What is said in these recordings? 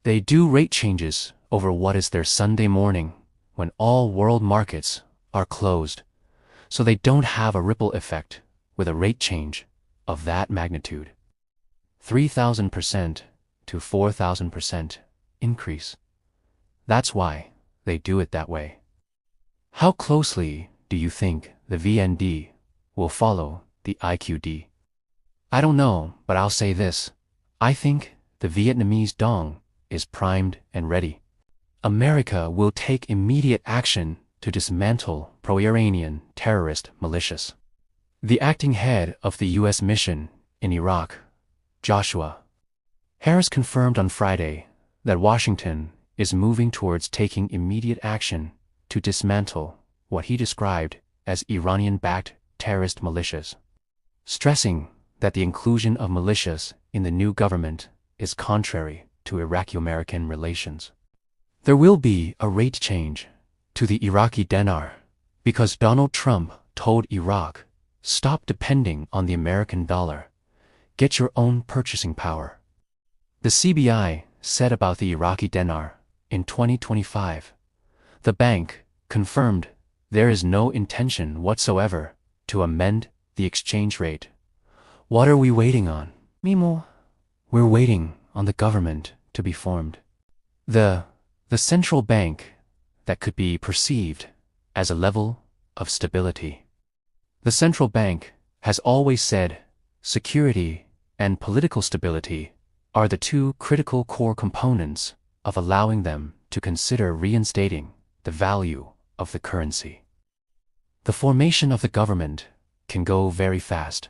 They do rate changes over what is their Sunday morning when all world markets are closed, so they don't have a ripple effect with a rate change of that magnitude. 3,000% to 4,000% increase. That's why they do it that way. How closely do you think the VND will follow the IQD? I don't know, but I'll say this. I think the Vietnamese dong is primed and ready. America will take immediate action to dismantle pro-Iranian terrorist militias. The acting head of the U.S. mission in Iraq, Joshua Harris, confirmed on Friday that Washington is moving towards taking immediate action to dismantle what he described as Iranian-backed terrorist militias, stressing that the inclusion of militias in the new government is contrary to Iraqi-American relations. There will be a rate change to the Iraqi dinar because Donald Trump told Iraq, "Stop depending on the American dollar. Get your own purchasing power." The CBI said about the Iraqi dinar in 2025. The bank confirmed there is no intention whatsoever to amend the exchange rate. What are we waiting on, Mimo? We're waiting on the government to be formed. The central bank that could be perceived as a level of stability. The central bank has always said security and political stability are the two critical core components of allowing them to consider reinstating the value of the currency. The formation of the government can go very fast.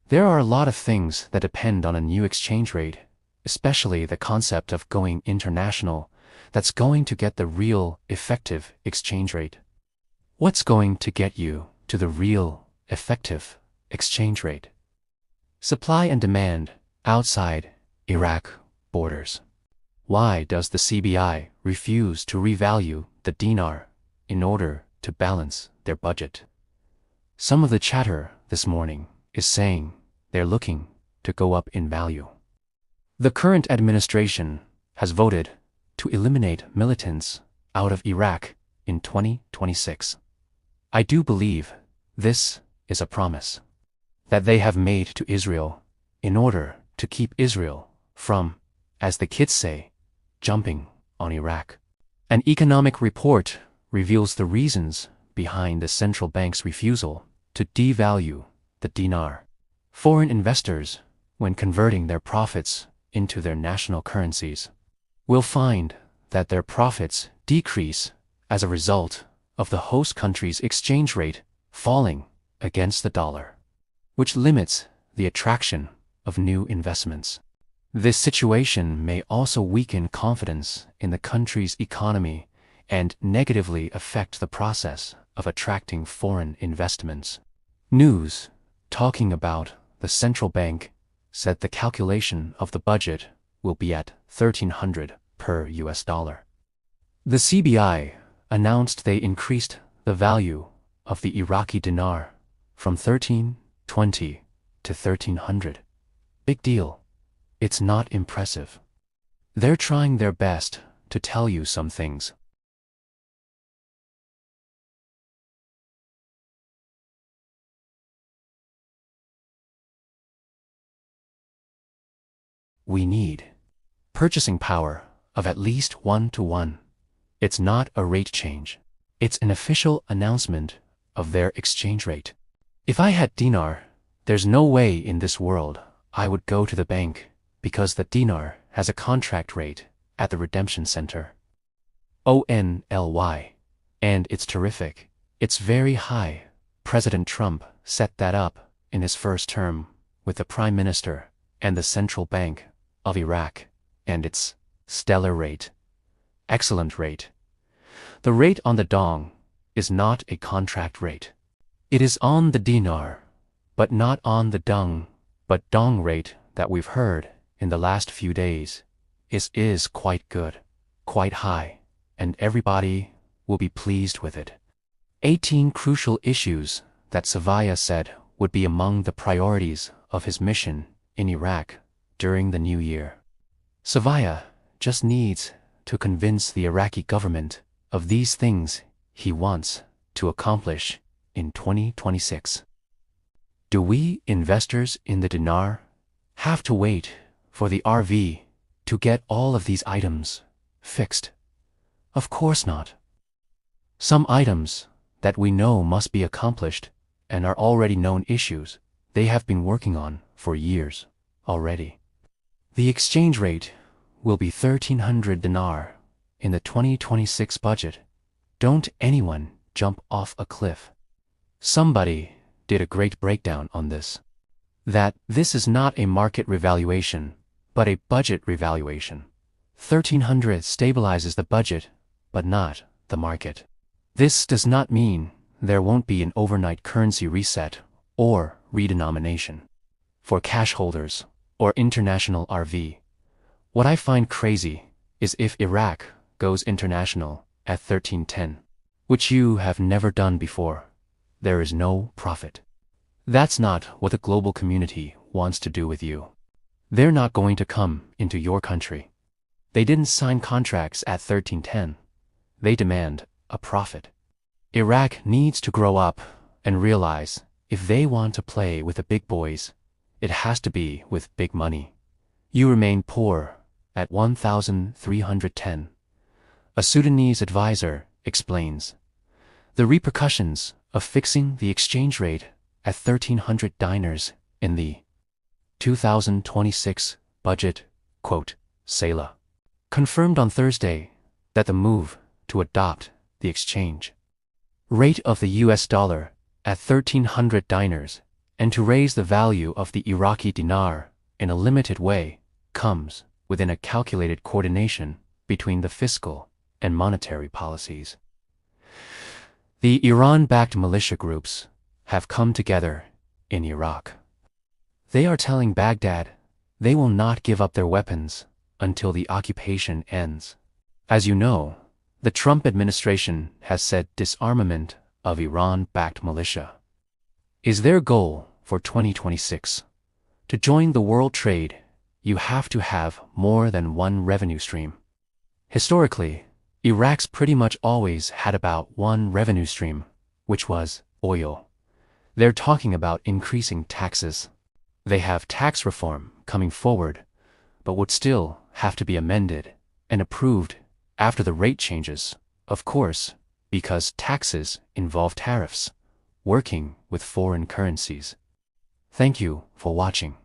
There are a lot of things that depend on a new exchange rate, especially the concept of going international, that's going to get the real effective exchange rate. What's going to get you to the real effective exchange rate? Supply and demand outside Iraq borders. Why does the CBI refuse to revalue the dinar in order to balance their budget? Some of the chatter this morning is saying they're looking to go up in value. The current administration has voted to eliminate militants out of Iraq in 2026. I do believe this is a promise that they have made to Israel in order to keep Israel from, as the kids say, jumping on Iraq. An economic report reveals the reasons behind the central bank's refusal to devalue the dinar. Foreign investors, when converting their profits into their national currencies, will find that their profits decrease as a result of the host country's exchange rate falling against the dollar, which limits the attraction of new investments. This situation may also weaken confidence in the country's economy and negatively affect the process of attracting foreign investments. News talking about the central bank said the calculation of the budget will be at $1,300 per US dollar. The CBI announced they increased the value of the Iraqi dinar from $1,320 to $1,300. Big deal. It's not impressive. They're trying their best to tell you some things. We need purchasing power of at least 1-to-1. It's not a rate change. It's an official announcement of their exchange rate. If I had dinar, there's no way in this world I would go to the bank because the dinar has a contract rate at the redemption center. ONLY. And it's terrific. It's very high. President Trump set that up in his first term with the Prime Minister and the Central Bank of Iraq, and it's stellar rate. Excellent rate. The rate on the dong is not a contract rate. It is on the dinar, but not on the dung. But dong rate that we've heard in the last few days is quite good, quite high, and everybody will be pleased with it. 18 crucial issues that Savaya said would be among the priorities of his mission in Iraq during the new year. Savaya just needs to convince the Iraqi government of these things he wants to accomplish in 2026. Do we, investors in the dinar, have to wait for the RV to get all of these items fixed? Of course not. Some items that we know must be accomplished and are already known issues they have been working on for years already. The exchange rate will be 1,300 dinar in the 2026 budget. Don't anyone jump off a cliff. Somebody did a great breakdown on this. That this is not a market revaluation, but a budget revaluation. 1,300 stabilizes the budget, but not the market. This does not mean there won't be an overnight currency reset or redenomination for cash holders or international RV. What I find crazy is if Iraq goes international at 1310, which you have never done before, there is no profit. That's not what the global community wants to do with you. They're not going to come into your country. They didn't sign contracts at 1310. They demand a profit. Iraq needs to grow up and realize if they want to play with the big boys, it has to be with big money. You remain poor at 1,310. A Sudanese advisor explains the repercussions of fixing the exchange rate at 1,300 dinars in the 2026 budget, quote, Selah, confirmed on Thursday that the move to adopt the exchange rate of the US dollar at 1,300 dinars and to raise the value of the Iraqi dinar in a limited way comes within a calculated coordination between the fiscal and monetary policies. The Iran-backed militia groups have come together in Iraq. They are telling Baghdad they will not give up their weapons until the occupation ends. As you know, the Trump administration has said disarmament of Iran-backed militia is their goal for 2026. To join the world trade, you have to have more than one revenue stream. Historically, Iraq's pretty much always had about one revenue stream, which was oil. They're talking about increasing taxes. They have tax reform coming forward, but would still have to be amended and approved after the rate changes, of course, because taxes involve tariffs, working with foreign currencies. Thank you for watching.